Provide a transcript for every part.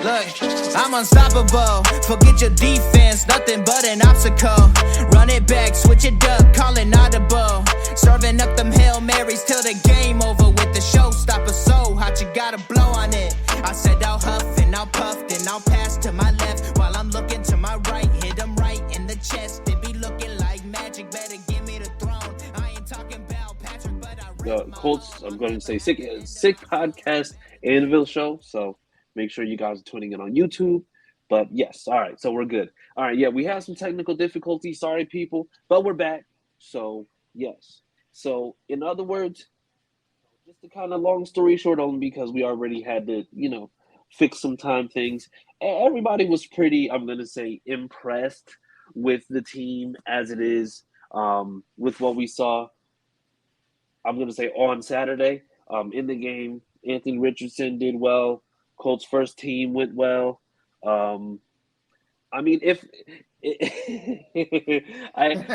Look, I'm unstoppable. Forget your defense, nothing but an obstacle. Run it back, switch it up, call it audible. Serving up them Hail Marys till the game over with the showstopper. So hot, you gotta blow on it. I said I'll huff and I'll puff, then I'll pass to my left while I'm looking to my right. Hit him right in the chest. It be looking like magic. Better give me the throne. I ain't talking about Patrick, but I Colts, I'm going to say sick podcast Anvil show. So make sure you guys are tuning in on YouTube. But yes, all right, so we're good. All right, yeah, we have some technical difficulties. Sorry, people, but we're back. So yes. So in other words, just a kind of long story short, only because we already had to, fix some time things. Everybody was pretty, I'm going to say, impressed with the team as it is, with what we saw. I'm going to say on Saturday, in the game. Anthony Richardson did well. Colts first team went well. I mean, I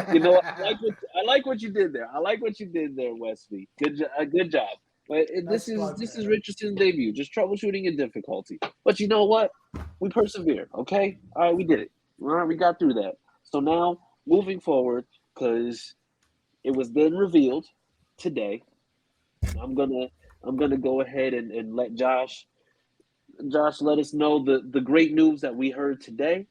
like what you did there. I like what you did there, Wesley. Good job. But this is Richardson's debut, just troubleshooting and difficulty. But you know what? We persevered. Okay, all right, we did it. All right, we got through that. So now moving forward, because it was then revealed today. I'm gonna go ahead and let Josh let us know the great news that we heard today.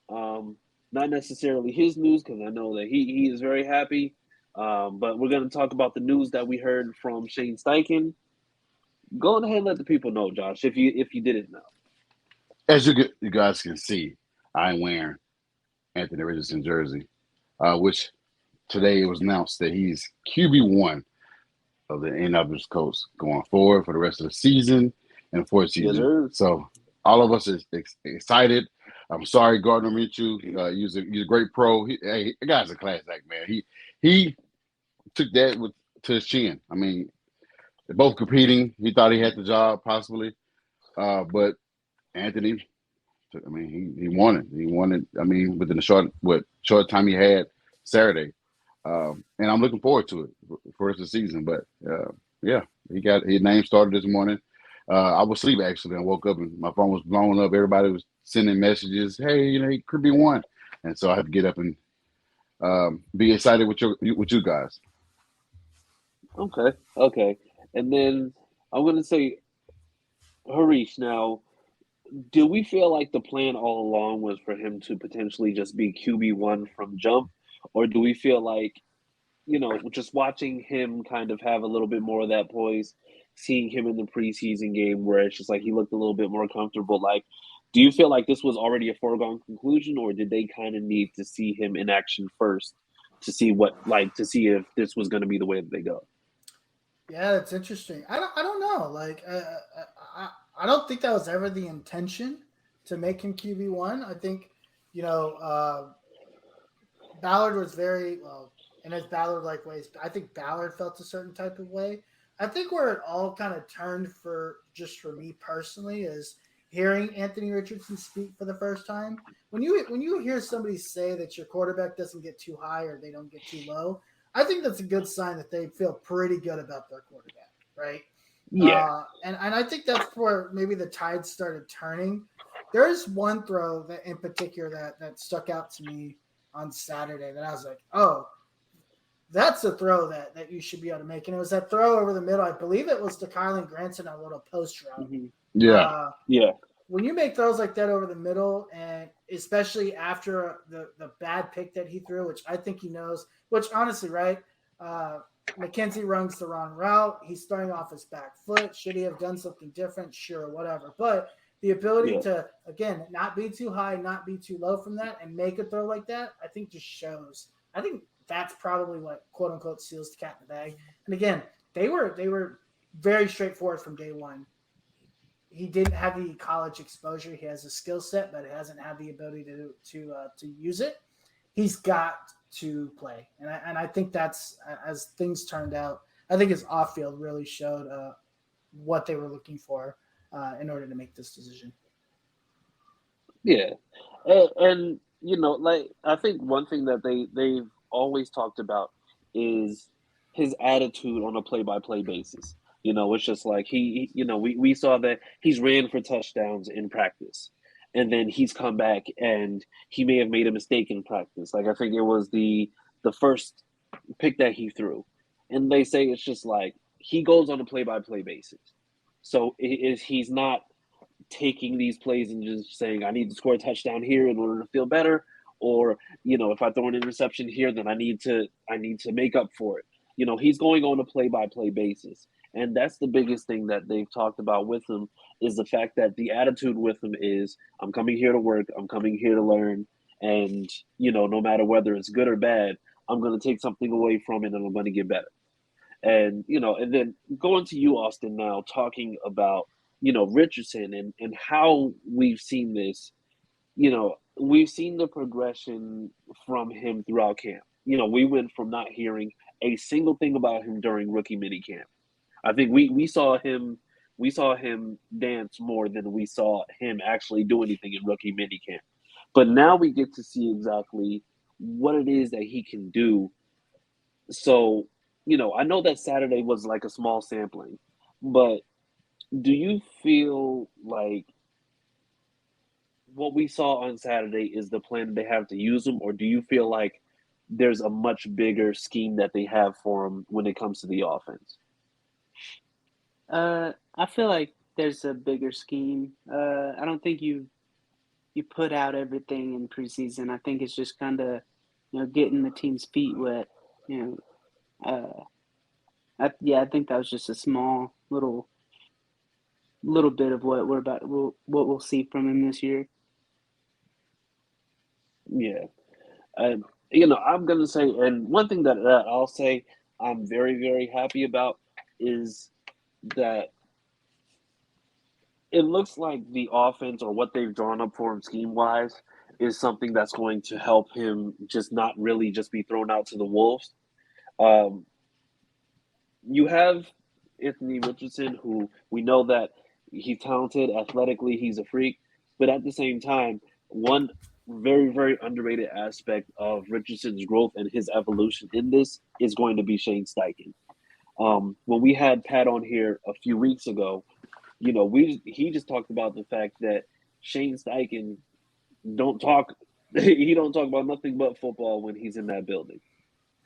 Not necessarily his news, because I know that he is very happy. But we're going to talk about the news that we heard from Shane Steichen. Go ahead and let the people know, Josh, if you didn't know. As you guys can see, I'm wearing Anthony Richardson jersey, which today it was announced that he's QB1 of the Indianapolis Colts going forward for the rest of the season and for the season. Yes, so all of us is excited. I'm sorry, Gardner Minshew. He's a great pro. The guy's a class act, man. He took that to his chin. I mean, they're both competing. He thought he had the job possibly, but Anthony, I mean, he won it. He won it. I mean, within the short time he had Saturday, and I'm looking forward to it for the rest of the season. But yeah, his name started this morning. I was asleep actually. I woke up and my phone was blowing up. Everybody was sending messages. Hey, he could be one, and so I had to get up and be excited with you guys. Okay. And then I'm going to say, Harish, now, do we feel like the plan all along was for him to potentially just be QB1 from jump? Or do we feel like, just watching him kind of have a little bit more of that poise, seeing him in the preseason game where it's just like he looked a little bit more comfortable, like, do you feel like this was already a foregone conclusion, or did they kind of need to see him in action first to see if this was going to be the way that they go? Yeah, that's interesting. I don't know. Like, I don't think that was ever the intention to make him QB1. I think, Ballard was very well in his Ballard-like ways. I think Ballard felt a certain type of way. I think where it all kind of turned for me personally is hearing Anthony Richardson speak for the first time. When you hear somebody say that your quarterback doesn't get too high or they don't get too low, I think that's a good sign that they feel pretty good about their quarterback, right? Yeah. And I think that's where maybe the tide started turning. There is one throw that in particular that stuck out to me on Saturday that I was like, oh, that's a throw that you should be able to make. And it was that throw over the middle. I believe it was to Kylan Granson, a little post route. Mm-hmm. Yeah. When you make throws like that over the middle, and especially after the bad pick that he threw, which I think he knows, which honestly, right, McKenzie runs the wrong route. He's starting off his back foot. Should he have done something different? Sure, whatever. But the ability to, again, not be too high, not be too low from that, and make a throw like that, I think just shows. I think that's probably what, quote unquote, seals the cat in the bag. And again, they were very straightforward from day one. He didn't have the college exposure. He has a skill set, but he hasn't had the ability to use it. He's got to play, and I think that's, as things turned out, I think his off field really showed what they were looking for in order to make this decision. Yeah, and I think one thing that they've always talked about is his attitude on a play-by-play basis. You know, it's just like we saw that he's ran for touchdowns in practice, and then he's come back and he may have made a mistake in practice. Like I think it was the first pick that he threw, and they say it's just like he goes on a play-by-play basis. So he's not taking these plays and just saying, I need to score a touchdown here in order to feel better, or if I throw an interception here, then I need to make up for it. He's going on a play-by-play basis. And that's the biggest thing that they've talked about with him is the fact that the attitude with him is, I'm coming here to work, I'm coming here to learn, and no matter whether it's good or bad, I'm going to take something away from it and I'm going to get better. And and then going to you, Austin, now talking about Richardson and how we've seen this. We've seen the progression from him throughout camp. We went from not hearing a single thing about him during rookie minicamp. I think we saw him dance more than we saw him actually do anything in rookie minicamp. But now we get to see exactly what it is that he can do. So, I know that Saturday was like a small sampling, but do you feel like what we saw on Saturday is the plan they have to use him, or do you feel like there's a much bigger scheme that they have for him when it comes to the offense? I feel like there's a bigger scheme. I don't think you put out everything in preseason. I think it's just kind of, getting the team's feet wet. I think that was just a small little bit of what we'll see from him this year. Yeah. I'm going to say, and one thing that I'll say I'm very, very happy about is that it looks like the offense or what they've drawn up for him scheme-wise is something that's going to help him just not really just be thrown out to the wolves. You have Anthony Richardson, who we know that he's talented, athletically, he's a freak, but at the same time, one very, very underrated aspect of Richardson's growth and his evolution in this is going to be Shane Steichen. When we had Pat on here a few weeks ago, he just talked about the fact that Shane Steichen don't talk about nothing but football when he's in that building.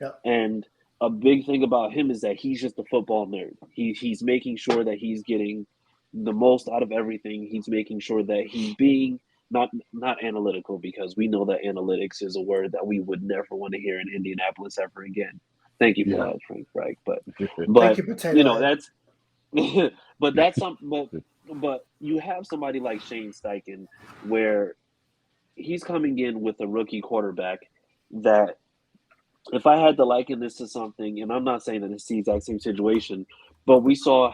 Yep. And a big thing about him is that he's just a football nerd. He's making sure that he's getting the most out of everything. He's making sure that he's being not analytical, because we know that analytics is a word that we would never want to hear in Indianapolis ever again. Thank you for that, Frank Reich. But thank you, Potato Head. that's but that's something. But you have somebody like Shane Steichen where he's coming in with a rookie quarterback that, if I had to liken this to something, and I'm not saying that it's the exact same situation, but we saw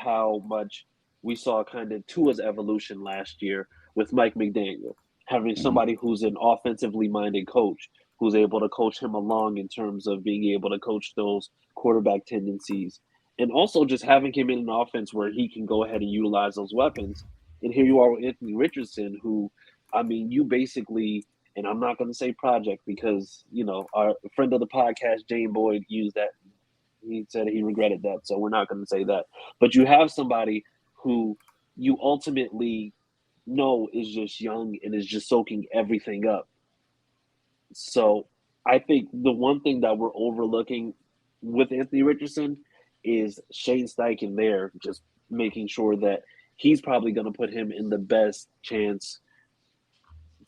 kind of Tua's evolution last year with Mike McDaniel, having somebody who's an offensively minded coach, who's able to coach him along in terms of being able to coach those quarterback tendencies, and also just having him in an offense where he can go ahead and utilize those weapons. And here you are with Anthony Richardson, who, you basically, and I'm not going to say project because, our friend of the podcast, Jane Boyd, used that. He said he regretted that, so we're not going to say that. But you have somebody who you ultimately know is just young and is just soaking everything up. So I think the one thing that we're overlooking with Anthony Richardson is Shane Steichen there, just making sure that he's probably going to put him in the best chance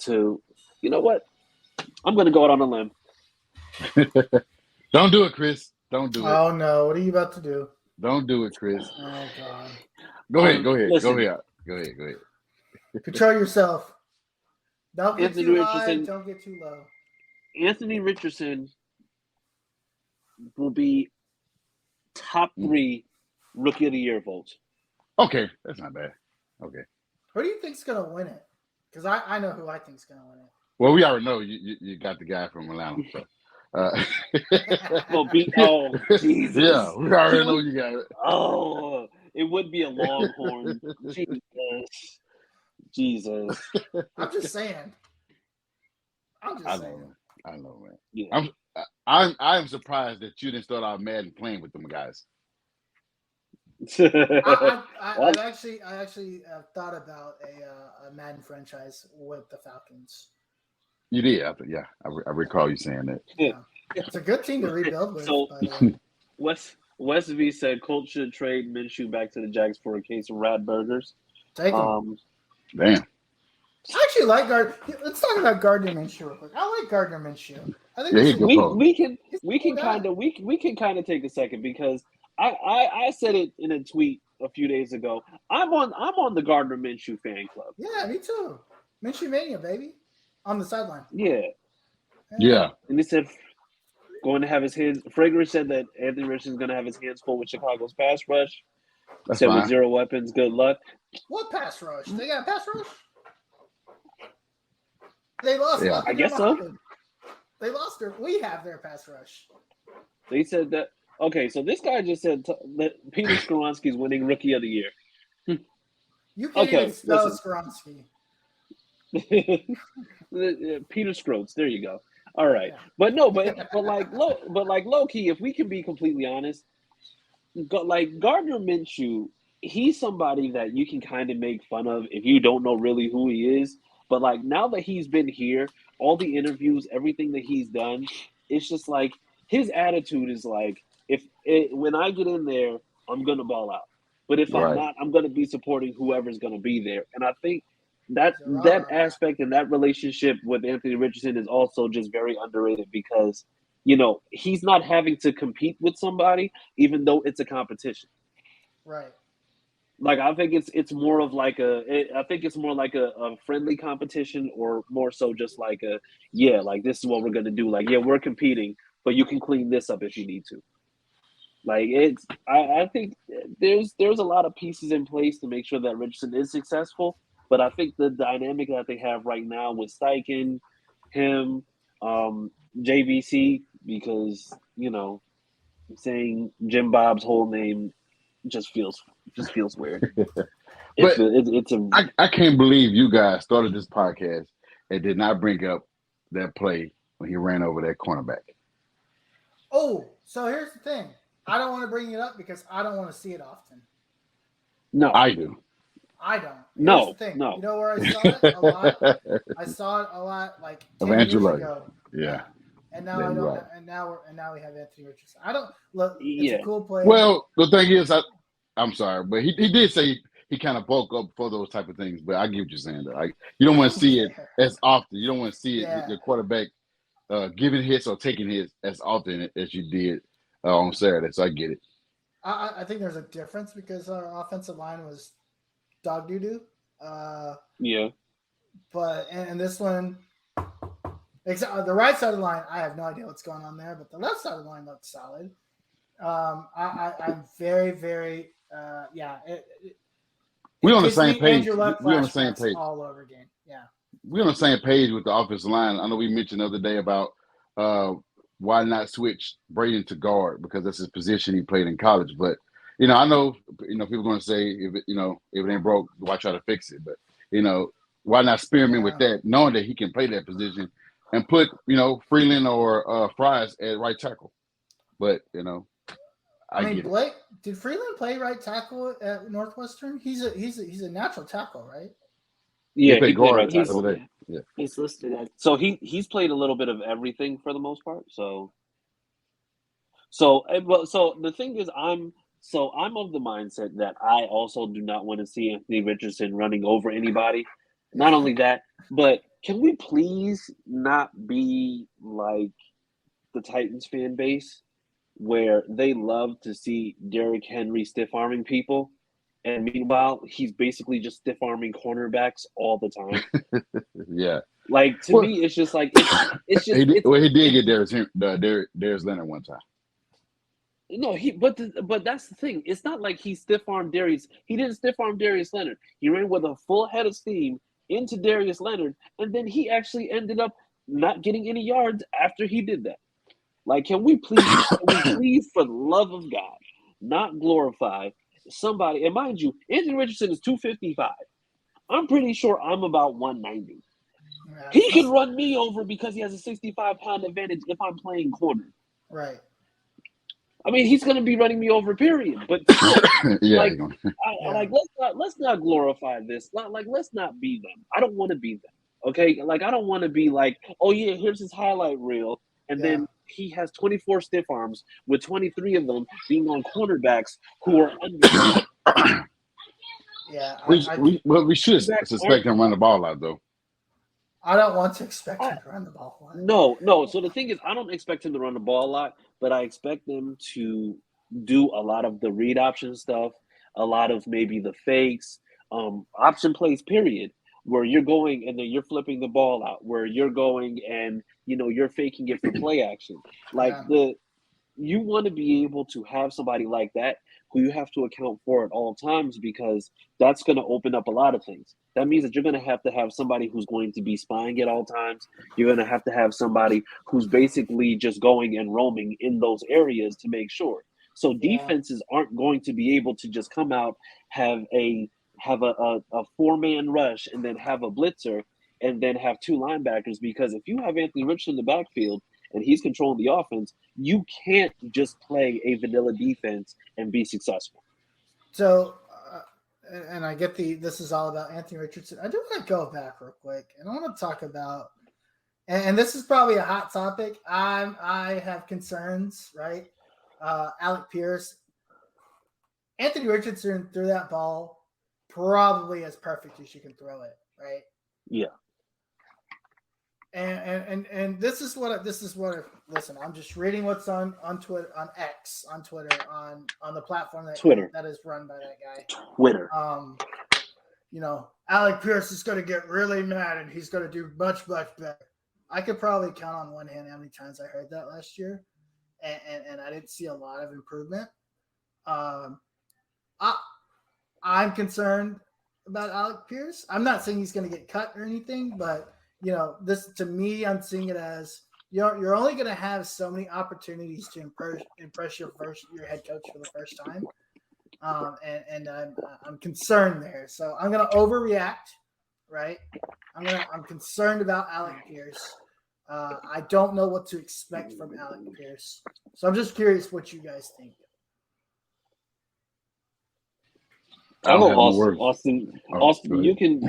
to, you know what? I'm going to go out on a limb. Don't do it, Chris. Don't do it. Oh, no. What are you about to do? Don't do it, Chris. Oh, God. Go ahead. Listen. Go ahead. Control yourself. Don't get Anthony too high. Richardson. Don't get too low. Anthony Richardson will be top 3 Rookie of the Year votes. Okay, that's not bad. Okay. Who do you think's going to win it? Because I know who I think's going to win it. Well, we already know you got the guy from Atlanta. So. Jesus. Yeah, we already know you got it. Oh, it would be a Longhorn. Jesus. I'm just saying. I know, man. Yeah. I'm surprised that you didn't start out mad and playing with them guys. I actually thought about a Madden franchise with the Falcons. You did, I recall you saying that. Yeah. It's a good team to rebuild with, So- by the way. West V said Colts should trade Minshew back to the Jags for a case of rat burgers. Take them. Damn. I actually like Gardner. Let's talk about Gardner Minshew real quick. I like Gardner Minshew. I think Yeah, this he's is- good. we can kind of take a second because I said it in a tweet a few days ago. I'm on the Gardner Minshew fan club. Yeah, me too. Minshew Mania, baby. On the sideline. Yeah. And he said going to have his hands. Frager said that Anthony Richardson's going to have his hands full with Chicago's pass rush. That's said fine. with 0 weapons, good luck. What pass rush? They got a pass rush? They lost. Yeah. I guess so. They lost their. We have their pass rush. They said that. Okay, so this guy just said that Peter Skoronski's winning Rookie of the Year. You can't Okay, even spell listen. Skoronski. Peter Scroats. There you go. All right, Yeah. but low key, if we can be completely honest, like Gardner Minshew, he's somebody that you can kind of make fun of if you don't know really who he is. But like now that he's been here, all the interviews, everything that he's done, it's just like his attitude is like, when I get in there, I'm gonna ball out. But if I'm Right. not, I'm gonna be supporting whoever's gonna be there. And I think that Right. aspect and that relationship with Anthony Richardson is also just very underrated because he's not having to compete with somebody, even though it's a competition. Right. Like I think it's more of like a friendly competition, or more so just like like this is what we're gonna do. Like we're competing, but you can clean this up if you need to. Like I think there's a lot of pieces in place to make sure that Richardson is successful. But I think the dynamic that they have right now with Steichen, him, JVC, because saying Jim Bob's whole name just feels weird. I can't believe you guys started this podcast and did not bring up that play when he ran over that cornerback. Oh, so here's the thing. I don't want to bring it up because I don't want to see it often. No, I do. I don't. No, Here's the thing. no. You know where I saw it a lot? I saw it a lot like 10 years Eventually. ago. Yeah. And now Yeah, I you're don't. right. And now we have Anthony Richardson. I don't look. It's Yeah. a cool play. Well, the thing is, I'm sorry, but he did say he kind of bulk up for those type of things. But I get what you're saying, though. Like you don't want to see it as often. You don't want to see it Yeah. your quarterback giving hits or taking hits as often as you did on Saturday. So I get it. I think there's a difference because our offensive line was dog doo doo. Yeah. But and this one, the right side of the line, I have no idea what's going on there. But the left side of the line looked solid. I'm very, very, We're on the gives same me page. Andrew Luck We're on the same flashbacks page. all over again. Yeah. We're on the same page with the offensive line. I know we mentioned the other day about why not switch Braden to guard because that's his position he played in college. But I know people are going to say if it ain't broke, why try to fix it? But why not experiment with that, knowing that he can play that position and put Freeland or Fries at right tackle. But I mean, Blake, did Freeland play right tackle at Northwestern? He's a natural tackle, right? Yeah, he played played guard right the tackle. other day. Yeah. He's listed as So he's played a little bit of everything for the most part. So the thing is, I'm of the mindset that I also do not want to see Anthony Richardson running over anybody. Not only that, but can we please not be like the Titans fan base where they love to see Derrick Henry stiff-arming people, and meanwhile he's basically just stiff-arming cornerbacks all the time. Yeah. Like to me, it's just like it's just. He did get Darius Leonard one time. No, but that's the thing. It's not like he stiff-armed Darius. He didn't stiff-arm Darius Leonard. He ran with a full head of steam into Darius Leonard, and then he actually ended up not getting any yards after he did that. Like, can we please, for the love of God, not glorify somebody? And mind you, Anthony Richardson is 255. I'm pretty sure I'm about 190. He can run me over because he has a 65-pound advantage if I'm playing corner. Right. I mean, he's going to be running me over, period. But Yeah, like, you know. like let's not glorify this. Like, let's not be them. I don't want to be them. Okay, like I don't want to be like, oh yeah, here's his highlight reel, and then he has 24 stiff arms with 23 of them being on cornerbacks who are under. Yeah, we should Cornerbacks suspect him run the ball out though. I don't want to expect him to run the ball a lot. No. So the thing is, I don't expect him to run the ball a lot, but I expect them to do a lot of the read option stuff, a lot of maybe the fakes, option plays, period, where you're going and then you're flipping the ball out, where you're going and you're faking it for play action. Like you want to be able to have somebody like that who you have to account for at all times, because that's going to open up a lot of things. That means that you're going to have somebody who's going to be spying at all times. You're going to have somebody who's basically just going and roaming in those areas to make sure. So defenses aren't going to be able to just come out, have a 4-man rush and then have a blitzer and then have 2 linebackers, because if you have Anthony Richardson in the backfield and he's controlling the offense, you can't just play a vanilla defense and be successful. So, and I get this is all about Anthony Richardson. I do want to go back real quick, and I want to talk about, and this is probably a hot topic. I have concerns, right? Alec Pierce. Anthony Richardson threw that ball probably as perfect as you can throw it, right? Yeah. And this is what listen, I'm just reading what's on Twitter, on X, on Twitter, on the platform that is run by that guy. Twitter. Alec Pierce is going to get really mad and he's going to do much, much better. I could probably count on one hand how many times I heard that last year, and I didn't see a lot of improvement. I'm concerned about Alec Pierce. I'm not saying he's going to get cut or anything, but this, to me, I'm seeing it as you're only going to have so many opportunities to impress your head coach for the first time, and I'm concerned there. So I'm going to overreact, right? I'm concerned about Alec Pierce. I don't know what to expect from Alec Pierce, so I'm just curious what you guys think. I'll go Austin. Austin, you can.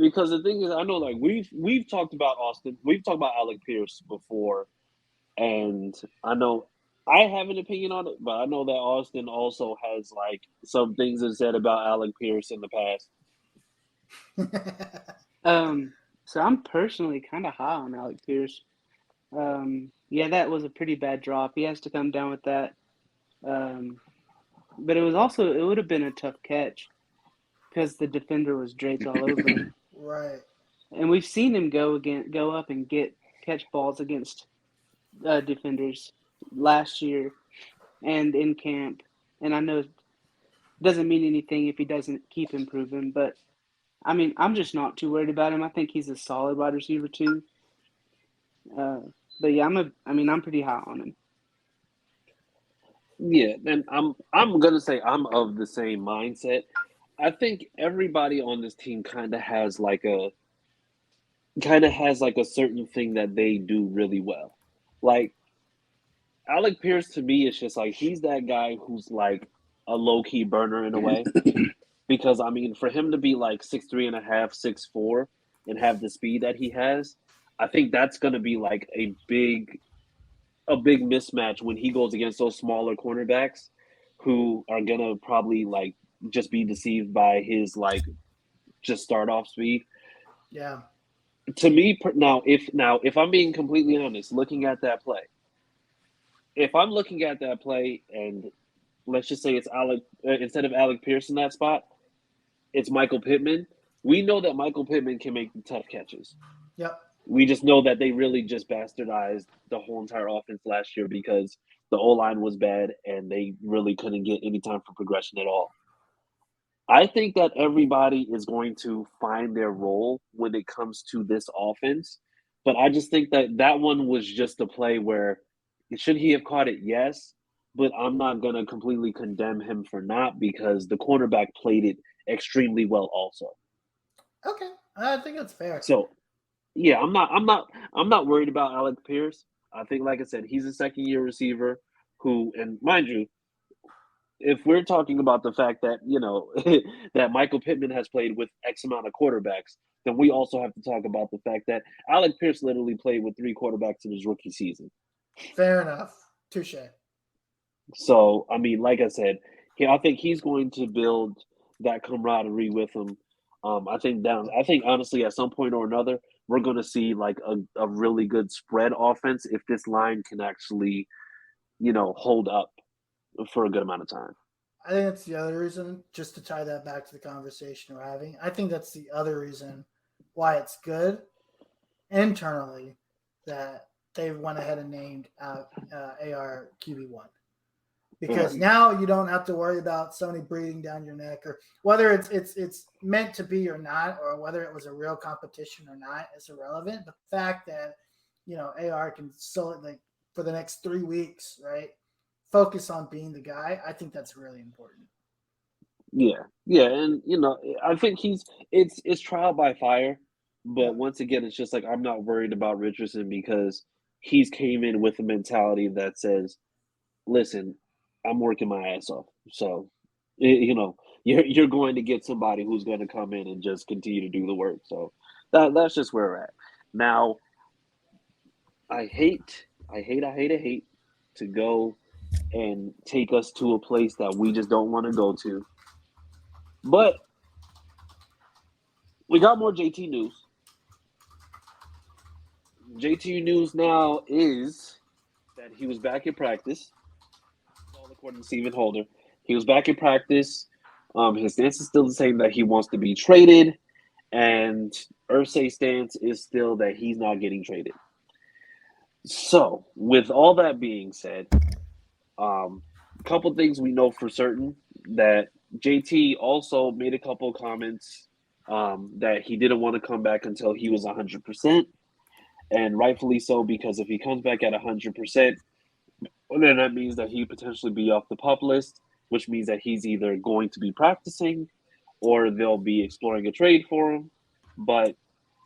Because the thing is, I know, like we've talked about Austin. We've talked about Alec Pierce before, and I know I have an opinion on it, but I know that Austin also has like some things that said about Alec Pierce in the past. So I'm personally kind of high on Alec Pierce. That was a pretty bad drop. He has to come down with that. But it would have been a tough catch because the defender was draped all over him. Right. And we've seen him go up and catch balls against defenders last year and in camp. And I know it doesn't mean anything if he doesn't keep improving, but I mean, I'm just not too worried about him. I think he's a solid wide receiver too. But yeah, I'm pretty high on him. Yeah, and I'm gonna say I'm of the same mindset. I think everybody on this team kind of has like a certain thing that they do really well. Like Alec Pierce, to me, is just like he's that guy who's like a low key burner in a way. Because I mean, for him to be like 6'3.5", 6'4", and have the speed that he has, I think that's gonna be like a big mismatch when he goes against those smaller cornerbacks who are gonna probably like just be deceived by his like just start off speed. Yeah. To me, if I'm being completely honest, looking at that play, if I'm looking at that play and let's just say it's Alec instead of Alec Pierce in that spot, it's Michael Pittman. We know that Michael Pittman can make the tough catches. Yep. We just know that they really just bastardized the whole entire offense last year because the O-line was bad and they really couldn't get any time for progression at all. I think that everybody is going to find their role when it comes to this offense, but I just think that one was just a play where should he have caught it? Yes, but I'm not going to completely condemn him for not because the cornerback played it extremely well also. Okay, I think that's fair. So, yeah, I'm not worried about Alec Pierce. I think, like I said, he's a second-year receiver. who, and mind you, if we're talking about the fact that, that Michael Pittman has played with X amount of quarterbacks, then we also have to talk about the fact that Alec Pierce literally played with 3 quarterbacks in his rookie season. Fair enough. Touche. So, I mean, like I said, I think he's going to build that camaraderie with him. I think honestly, at some point or another, we're going to see like a really good spread offense if this line can actually, hold up for a good amount of time. I think that's the other reason, just to tie that back to the conversation we're having. I think that's the other reason why it's good internally that they went ahead and named AR QB1. Because now you don't have to worry about somebody breathing down your neck, or whether it's meant to be or not, or whether it was a real competition or not is irrelevant. The fact that AR can like for the next 3 weeks, right, focus on being the guy, I think that's really important. Yeah, and I think it's trial by fire, but once again, it's just like I'm not worried about Richardson because he's came in with a mentality that says, "Listen, I'm working my ass off." So, you're going to get somebody who's going to come in and just continue to do the work. So that's just where we're at. Now, I hate to go and take us to a place that we just don't want to go to. But we got more JT news. JT news now is that he was back in practice. All according to Stephen Holder. He was back in practice. His stance is still the same, that he wants to be traded. And Irsay's stance is still that he's not getting traded. So, with all that being said, a couple things we know for certain, that JT also made a couple comments that he didn't want to come back until he was 100%, and rightfully so, because if he comes back at 100%, well, then that means that he potentially be off the PUP list, which means that he's either going to be practicing or they'll be exploring a trade for him. But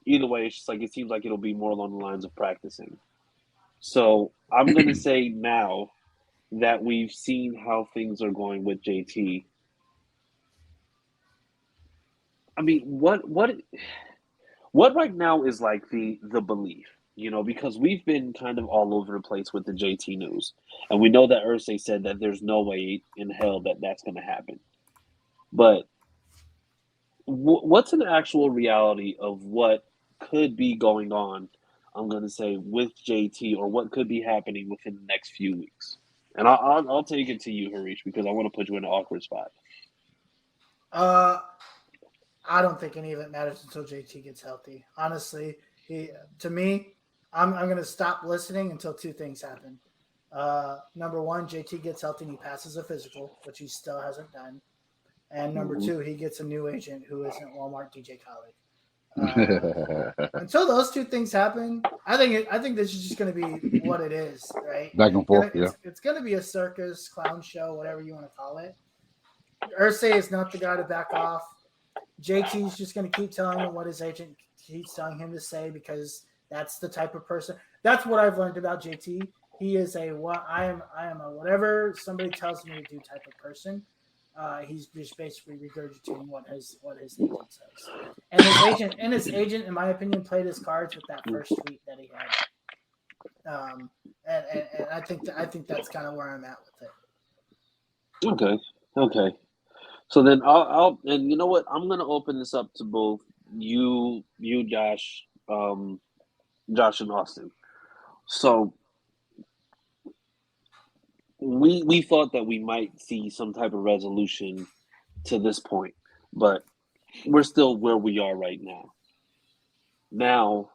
either way, it's just like it seems like it'll be more along the lines of practicing. So I'm going to say now that we've seen how things are going with JT. I mean, what right now is like the belief, because we've been kind of all over the place with the JT news, and we know that Irsay said that there's no way in hell that that's going to happen. But what's an actual reality of what could be going on, I'm going to say, with JT, or what could be happening within the next few weeks? And I'll take it to you, Harish, because I want to put you in an awkward spot. I don't think any of it matters until JT gets healthy. Honestly, to me, I'm going to stop listening until 2 things happen. Number 1, JT gets healthy and he passes a physical, which he still hasn't done. And number 2, he gets a new agent who isn't Walmart DJ Khaled. Until those 2 things happen, I think this is just going to be what it is, right? Back and forth, It's going to be a circus, clown show, whatever you want to call it. Irsay is not the guy to back off. JT's just going to keep telling him what his agent keeps telling him to say, because that's the type of person. That's what I've learned about JT. He is I am a whatever somebody tells me to do type of person. He's just basically regurgitating what his agent says. And his agent, in my opinion, played his cards with that first tweet that he had. And I think that's kind of where I'm at with it. Okay. So then I'll and you know what? I'm gonna open this up to both you, Josh, Josh and Austin. So we thought that we might see some type of resolution to this point, but we're still where we are right now. Now,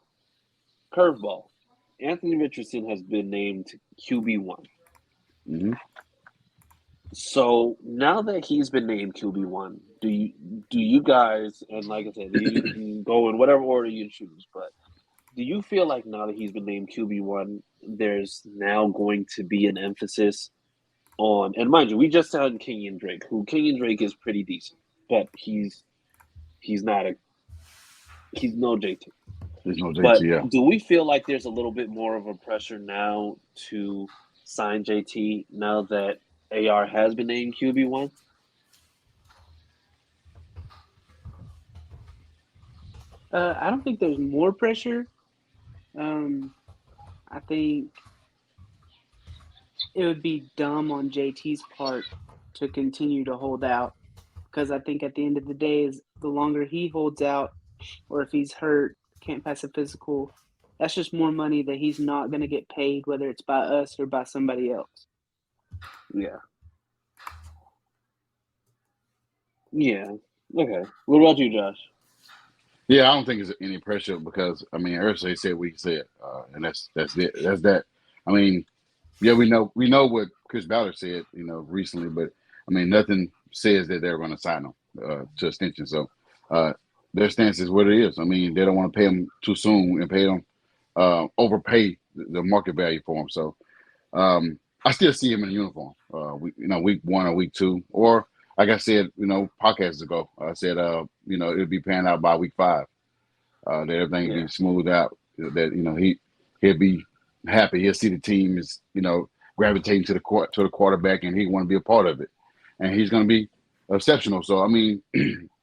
curveball. Anthony Richardson has been named QB1. Mm-hmm. So now that he's been named QB1, do you guys, and like I said, you can go in whatever order you choose, but do you feel like now that he's been named QB1, there's now going to be an emphasis on, and mind you, we just signed Kenyon Drake, who Kenyon Drake is pretty decent, but he's no JT. There's no JT, But yeah. do we feel like there's a little bit more of a pressure now to sign JT now that AR has been named QB1? I don't think there's more pressure. I think it would be dumb on JT's part to continue to hold out because I think at the end of the day, is the longer he holds out, or if he's hurt, can't pass a physical, that's just more money that he's not going to get paid, whether it's by us or by somebody else. Yeah. Yeah. Okay. What about you, Josh? Yeah, I don't think there's any pressure because I mean, Ursay said what he said, and that's it. That's that. I mean, yeah, we know what Chris Ballard said, recently, but I mean, nothing says that they're going to sign him to extension. So their stance is what it is. I mean, they don't want to pay him too soon and pay him overpay the market value for him. So I still see him in a uniform. Week 1 or week 2, or like I said, podcasts ago, I said, it'll be panned out by week 5. That everything be smoothed out. That he'll be happy. He'll see the team is gravitating to the quarterback, and he want to be a part of it, and he's going to be exceptional. So I mean,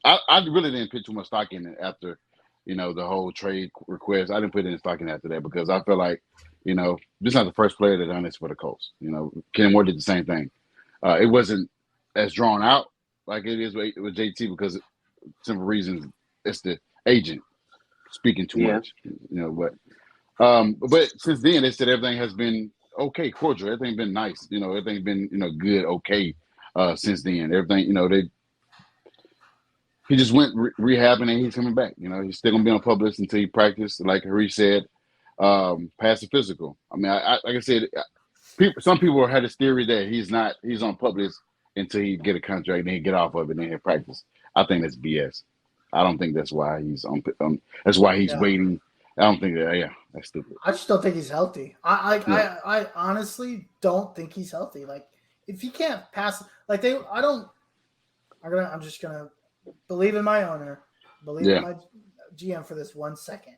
I really didn't put too much stock in it after the whole trade request. I didn't put any stock in after that because I feel like this is not the first player that done this for the Colts. Ken Moore did the same thing. It wasn't as drawn out like it is with JT because simple reasons it's the agent speaking too much. But since then they said everything has been okay, cordial. Everything's been nice. Everything's been good, okay. Since then, everything he just went rehabbing and he's coming back. He's still gonna be on Publix until he practiced, like Harish said, pass the physical. I mean, like I said, some people had this theory that he's on Publix until he get a contract and then he get off of it and then he practice. I think that's BS. I don't think that's why he's on. That's why he's waiting. I don't think that. Yeah, that's stupid. I just don't think he's healthy. I honestly don't think he's healthy. Like if he can't pass, I'm just gonna believe in my owner, believe in my GM for this 1 second.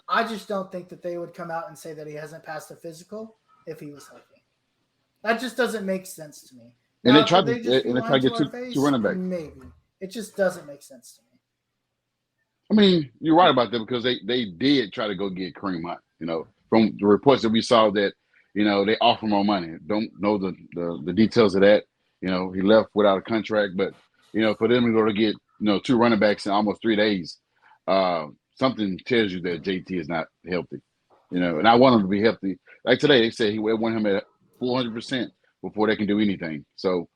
I just don't think that they would come out and say that he hasn't passed a physical if he was healthy. That just doesn't make sense to me. And now, they tried to get two running backs. Maybe it just doesn't make sense to me. I mean, you're right about that because they did try to go get Kareem Hunt. From the reports that we saw that they offer more money. Don't know the details of that. He left without a contract, but for them to go to get 2 running backs in almost 3 days, something tells you that JT is not healthy. And I want him to be healthy. Like today, they said he want him at 400% before they can do anything. So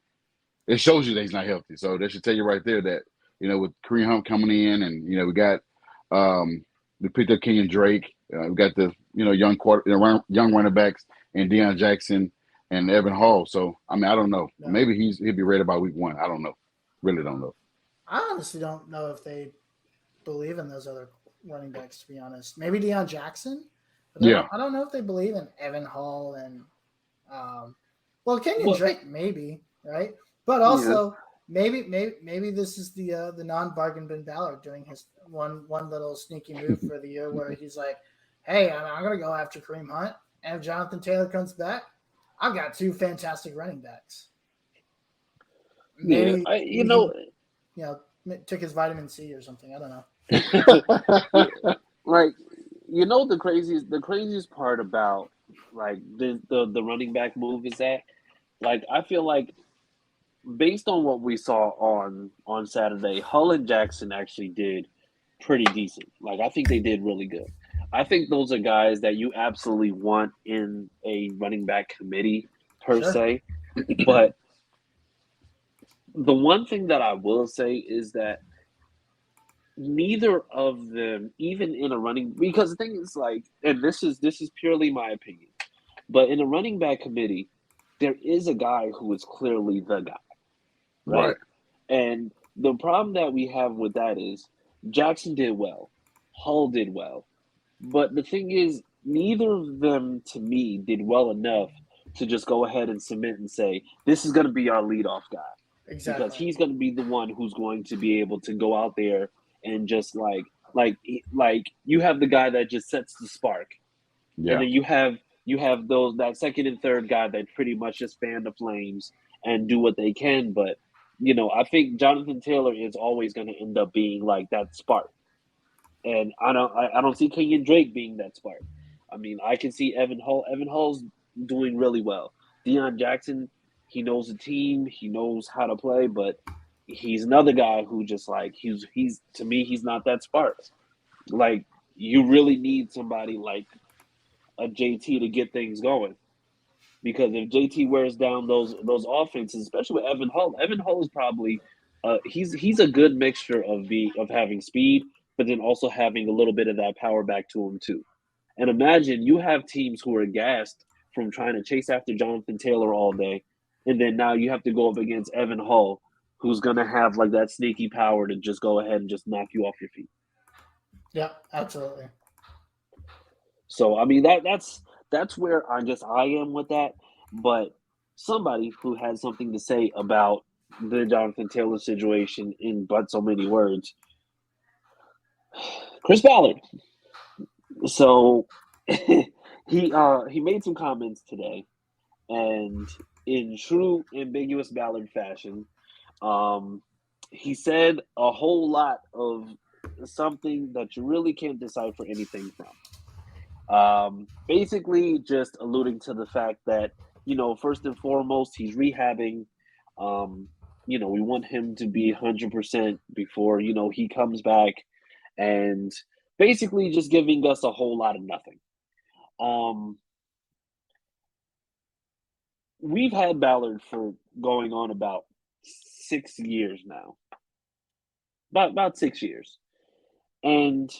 it shows you that he's not healthy. So that should tell you right there that with Kareem Hunt coming in, and we got we picked up Kenyon Drake. We got the young running backs and Deion Jackson and Evan Hall. So I mean, I don't know. Yeah. Maybe he'll be ready by week 1. I don't know. Really don't know. I honestly don't know if they believe in those other running backs. To be honest, maybe Deion Jackson. But I don't know if they believe in Evan Hall and Kenyon Drake maybe, right? But also. Maybe this is the non-bargain bin Ballard doing his one little sneaky move for the year where he's like, hey, I'm going to go after Kareem Hunt, and if Jonathan Taylor comes back, I've got 2 fantastic running backs. Maybe took his vitamin C or something. I don't know. Like, the craziest part about like the running back move is that, like, I feel like, based on what we saw on Saturday, Hull and Jackson actually did pretty decent. Like, I think they did really good. I think those are guys that you absolutely want in a running back committee per se. But the one thing that I will say is that neither of them, even in a running, because the thing is, like, and this is purely my opinion, but in a running back committee, there is a guy who is clearly the guy. Right. And the problem that we have with that is Jackson did well. Hull did well. But the thing is, neither of them, to me, did well enough to just go ahead and submit and say, this is going to be our leadoff guy. Exactly. Because he's going to be the one who's going to be able to go out there and just like you have the guy that just sets the spark. Yeah. And then you have you have that second and third guy that pretty much just fan the flames and do what they can. But I think Jonathan Taylor is always going to end up being like that spark, and I don't see Kenyon Drake being that spark. I mean, I can see Evan Hull. Evan Hull's doing really well. Deion Jackson, he knows the team, he knows how to play, but he's another guy who just like he's to me he's not that spark. Like you really need somebody like a JT to get things going. Because if JT wears down those offenses, especially with Evan Hull is probably he's a good mixture of having speed, but then also having a little bit of that power back to him too. And imagine you have teams who are gassed from trying to chase after Jonathan Taylor all day, and then now you have to go up against Evan Hull, who's gonna have like that sneaky power to just go ahead and just knock you off your feet. Yeah, absolutely. So I mean that's where I am with that. But somebody who has something to say about the Jonathan Taylor situation in but so many words, Chris Ballard. So he made some comments today, and in true ambiguous Ballard fashion, he said a whole lot of something that you really can't decipher anything from. Basically, just alluding to the fact that first and foremost, he's rehabbing. We want him to be 100% before he comes back, and basically just giving us a whole lot of nothing. We've had Ballard for going on about 6 years now, about 6 years, and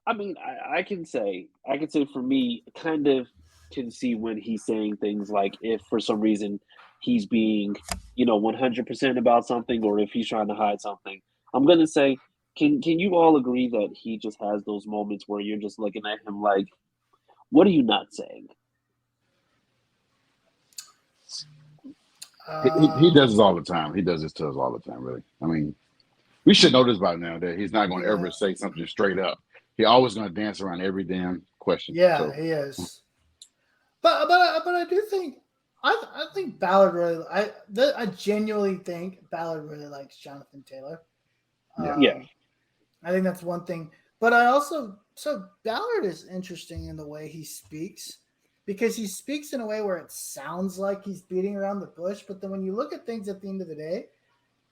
I can say for me, kind of can see when he's saying things like if for some reason he's being 100% about something, or if he's trying to hide something. I'm gonna say, can you all agree that he just has those moments where you're just looking at him like, what are you not saying? He does this all the time. He does this to us all the time, really. I mean, we should know this by now that he's not going to ever say something straight up. He's always going to dance around every damn question. Yeah, so. He is. But I do think I think Ballard really I genuinely think Ballard really likes Jonathan Taylor. Yeah. I think that's one thing. But Ballard is interesting in the way he speaks, because he speaks in a way where it sounds like he's beating around the bush, but then when you look at things at the end of the day,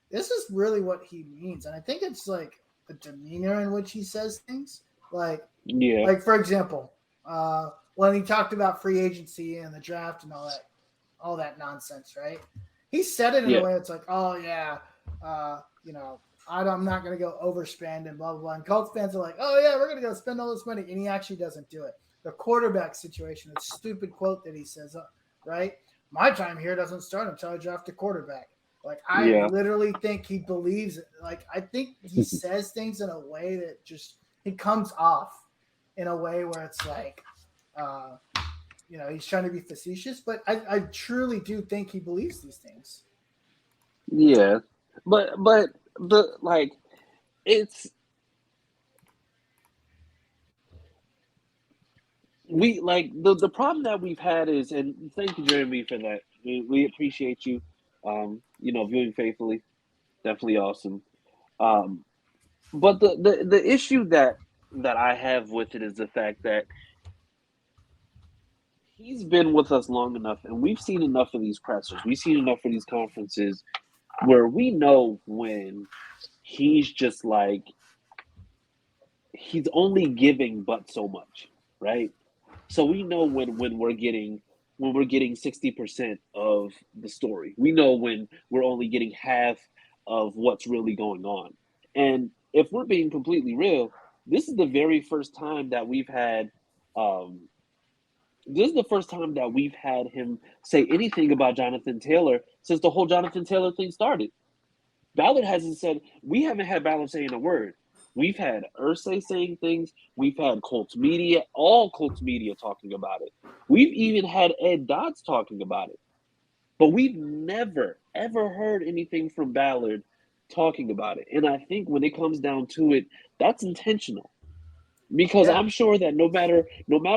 this is really what he means. And I think it's like the demeanor in which he says things. Like for example, when he talked about free agency and the draft and all that nonsense, right? He said it in a way that's like, oh yeah, I'm not going to go overspend and blah, blah, blah. And Colts fans are like, oh yeah, we're going to go spend all this money. And he actually doesn't do it. The quarterback situation, a stupid quote that he says, right? My time here doesn't start until I draft a quarterback. Like, I literally think he believes it. Like, I think he says things in a way that just, he comes off in a way where it's like, he's trying to be facetious, but I truly do think he believes these things. Yeah. But it's, the problem that we've had is, and thank you, Jeremy, for that. We appreciate you, viewing faithfully. Definitely awesome. But the issue that I have with it is the fact that he's been with us long enough, and we've seen enough of these pressers. We've seen enough of these conferences where we know when he's just like, he's only giving but so much, right? So we know when we're getting 60% of the story. We know when we're only getting half of what's really going on. And if we're being completely real, this is the very first time that we've had him say anything about Jonathan Taylor since the whole Jonathan Taylor thing started. Ballard hasn't said, we haven't had Ballard saying a word. We've had Irsay saying things. We've had Colts media, all Colts media talking about it. We've even had Ed Dodds talking about it. But we've never, ever heard anything from Ballard talking about it. And I think when it comes down to it, that's intentional. Because Yeah. I'm sure that no matter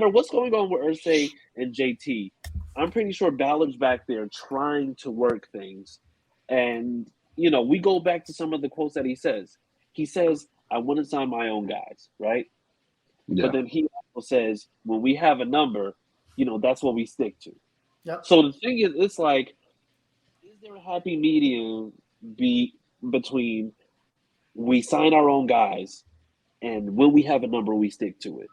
what's going on with Irsay and JT, I'm pretty sure Ballard's back there trying to work things. And we go back to some of the quotes that he says. He says, "I wouldn't sign my own guys," right? But Yeah. then he also says, "When we have a number, that's what we stick to." Yep. So the thing is, it's like, is there a happy medium between we sign our own guys and when we have a number, we stick to it?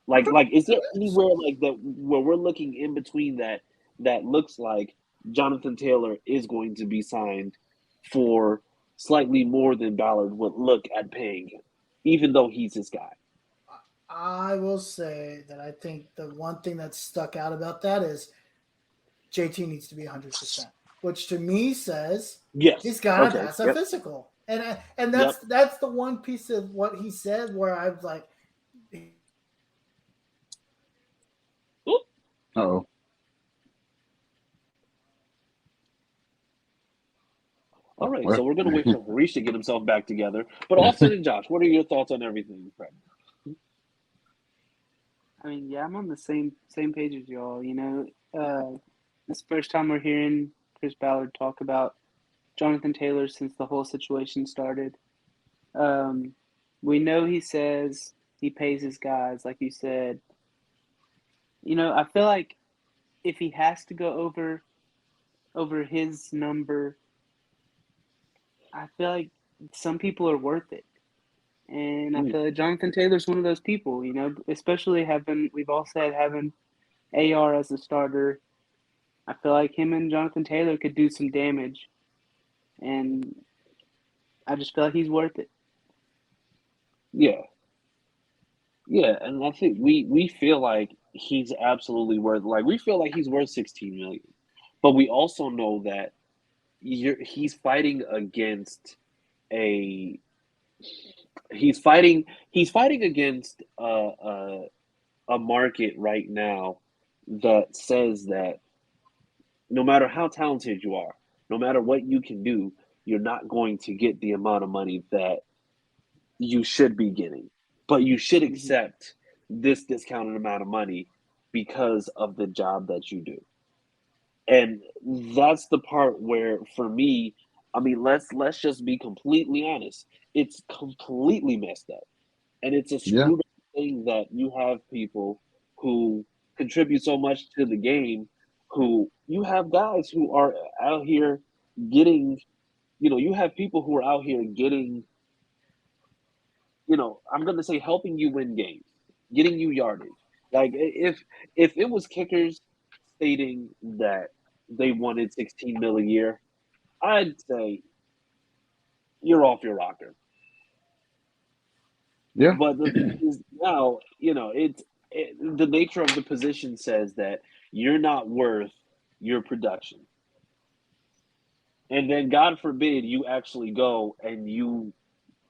Like, is there anywhere like that where we're looking in between that looks like Jonathan Taylor is going to be signed for slightly more than Ballard would look at paying him, even though he's his guy? I will say that I think the one thing that stuck out about that is JT needs to be 100%, which to me says Yes. he's got to Okay. pass a Yep. physical. And Yep. that's the one piece of what he said where I was like, Oop. Oh. All right, so we're going to wait for Harish to get himself back together. But Austin and Josh, what are your thoughts on everything, Fred? I mean, yeah, I'm on the same page as y'all. It's the first time we're hearing Chris Ballard talk about Jonathan Taylor since the whole situation started. We know he says he pays his guys, like you said. I feel like if he has to go over his number, I feel like some people are worth it. And I feel like Jonathan Taylor's one of those people, especially we've all said having AR as a starter. I feel like him and Jonathan Taylor could do some damage. And I just feel like he's worth it. Yeah. Yeah, and I think we feel like he's absolutely worth, we feel like he's worth 16 million. But we also know that he's fighting against a he's fighting against a market right now that says that no matter how talented you are, no matter what you can do, you're not going to get the amount of money that you should be getting. But you should accept this discounted amount of money because of the job that you do. And that's the part where, for me, I mean, let's just be completely honest. It's completely messed up. And it's a Yeah. screwed up thing that you have people who contribute so much to the game, who you have guys who are out here getting, you have people who are out here getting, I'm going to say helping you win games, getting you yardage. Like, if it was kickers stating that they wanted 16 mil a year, I'd say you're off your rocker. Yeah. But the thing is now, the nature of the position says that you're not worth your production. And then, God forbid, you actually go and you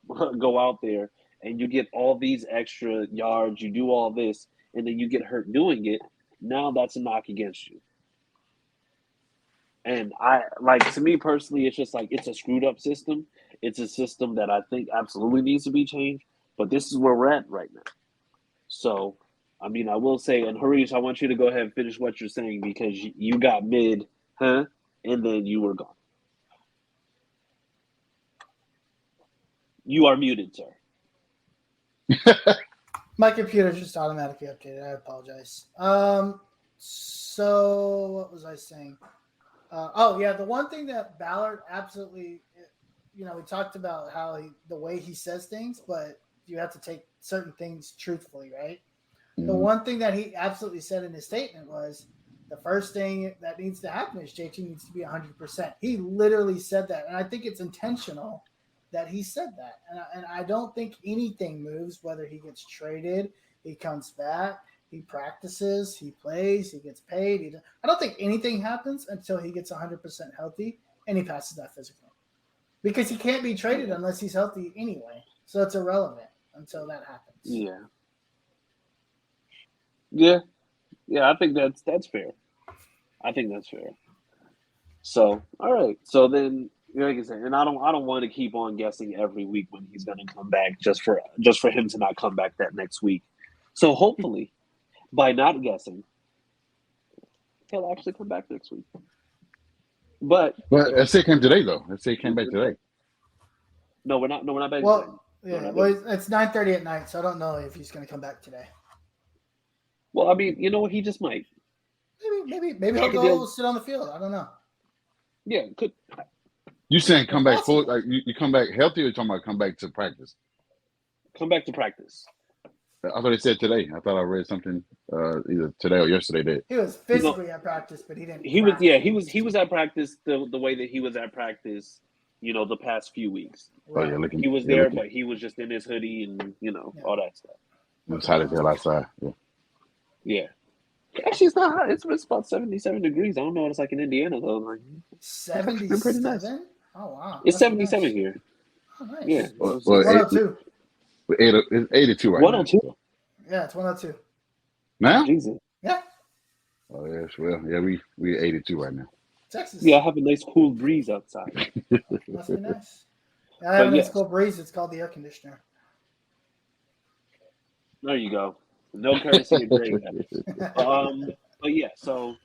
go out there and you get all these extra yards, you do all this, and then you get hurt doing it. Now that's a knock against you. And to me personally, it's just like, it's a screwed up system. It's a system that I think absolutely needs to be changed. But this is where we're at right now. So, I mean, I will say, and Harish, I want you to go ahead and finish what you're saying, because you got mid, and then you were gone. You are muted, sir. my computer just automatically updated. I apologize. So what was I saying? The one thing that Ballard absolutely, we talked about how the way he says things, but you have to take certain things truthfully, right? The one thing that he absolutely said in his statement was the first thing that needs to happen is JT needs to be 100%. He literally said that, and I think it's intentional that he said that. And I don't think anything moves, whether he gets traded, he comes back, he practices, he plays, he gets paid. I don't think anything happens until he gets 100% healthy and he passes that physical. Because he can't be traded unless he's healthy anyway. So it's irrelevant until that happens. Yeah. Yeah. Yeah, I think that's fair. I think that's fair. So, all right. So then, like I said, and I don't want to keep on guessing every week when he's going to come back just for him to not come back that next week. So hopefully, by not guessing, he'll actually come back next week. But let's say he came today though. Let's say he came back today. No, we're not back. Well, yeah. Well, it's 9:30 at night, so I don't know if he's going to come back today. Well, I mean, you know what? He just might. Maybe he'll go sit on the field. I don't know. Yeah, could. You saying come back full? Like you come back healthy, or you talking about come back to practice? Come back to practice. I thought they said today. I thought I read something either today or yesterday that he was physically at practice, but he didn't. He was at practice the way that he was at practice. You know, the past few weeks. Right. Oh, yeah, He was there, but he was just in his hoodie and all that stuff. It's hot as hell outside. Yeah. Yeah. Actually, it's not hot. It's about 77 degrees. I don't know what it's like in Indiana though. Like 77. Pretty nice. Oh wow. It's 77 nice. Here. Oh nice. Yeah. Well, 102. It's 82 right 102? now. Yeah, it's 102. Now? Jesus. Yeah. Oh yes, well, yeah, we 82 right now. Texas. Yeah, I have a nice cool breeze outside. Must be nice. I have a nice cool breeze. It's called the air conditioner. There you go. No courtesy of Greg. But yeah, so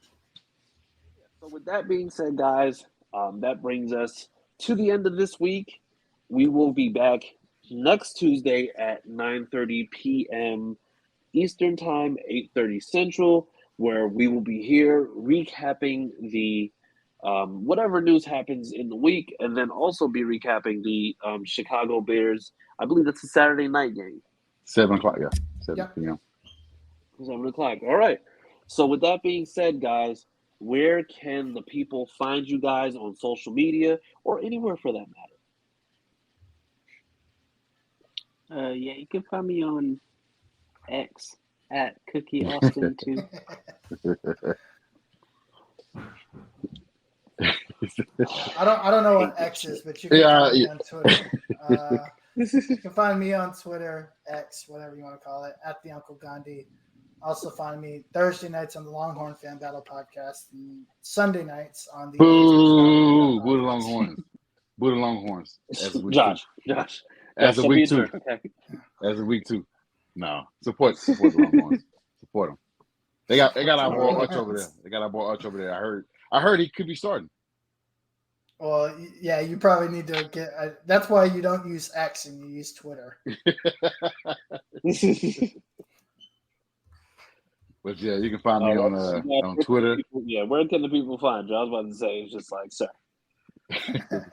with that being said, guys, that brings us to the end of this week. We will be back next Tuesday at 9:30 p.m. Eastern Time, 8:30 Central, where we will be here recapping the whatever news happens in the week, and then also be recapping the Chicago Bears. I believe that's a Saturday night game. 7 o'clock, yeah. 7 p.m. 7 o'clock. All right. So with that being said, guys, where can the people find you guys on social media or anywhere for that matter? Yeah, you can find me on X at Cookie Austin 2. I don't know what X is, but you can find me on Twitter. You can find me on Twitter, X, whatever you want to call it, at the Uncle Gandhi. Also find me Thursday nights on the Longhorn Fan Battle podcast and Sunday nights on the Boo the Longhorns. Boo the Longhorns. Josh. As of week 2. Okay. As of week 2. No. Support the Longhorns. Support them. They got our boy Arch over there. They got our boy Arch over there. I heard he could be starting. Well, yeah, you probably need to get. That's why you don't use X and you use Twitter. But yeah, you can find me on Twitter. Where can the people find you? I was about to say, it's just like, sir.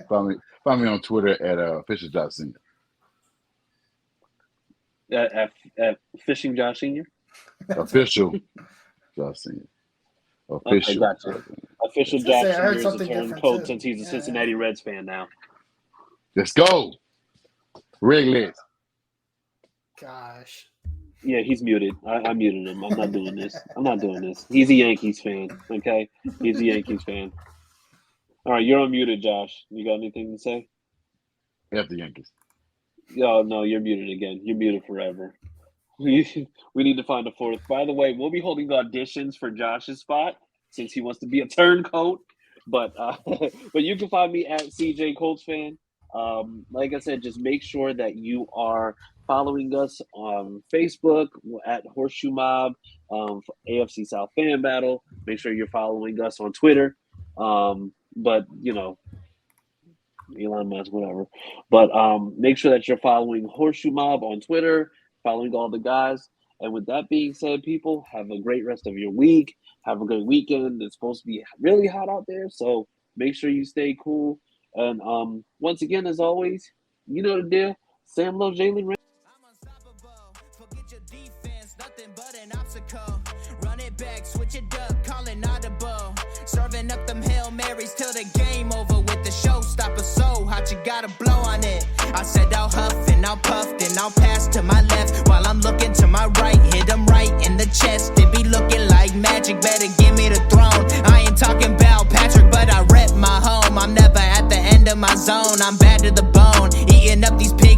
find me on Twitter at Official Josh Senior. At Fishing Josh Senior. Official Josh Senior. Official. Okay, gotcha. Official Josh Senior is a turncoat too. Since he's a Cincinnati Reds fan now. Let's go. Wrigley. Gosh. Yeah, he's muted. I muted him. I'm not doing this. He's a Yankees fan, okay? He's a Yankees fan. All right, you're unmuted, Josh. You got anything to say? F the Yankees. Oh, no, you're muted again. You're muted forever. We need to find a fourth. By the way, we'll be holding auditions for Josh's spot since he wants to be a turncoat. But you can find me at CJ Colts fan. Like I said, just make sure that you are following us on Facebook at HorseShoe Mob, AFC South Fan Battle. Make sure you're following us on Twitter. But Elon Musk, whatever. But make sure that you're following HorseShoe Mob on Twitter, following all the guys. And with that being said, people, have a great rest of your week. Have a good weekend. It's supposed to be really hot out there, so make sure you stay cool. And once again, as always, you know the deal. Sam loves Jalen Ramsey. I'm unstoppable. Forget your defense, nothing but an obstacle. Run it back, switch it up, call it audible. Serving up them Hail Marys till the game over with the showstopper. So hot, you gotta blow on it. I said I'll huff and I'll puff, then I'll pass to my left while I'm looking to my right. Hit him right in the chest. It be looking like magic. Better give me the throne. I ain't talking about Patrick, but I rep my home. I'm never at the end of my zone. I'm bad to the bone. Eating up these pigs.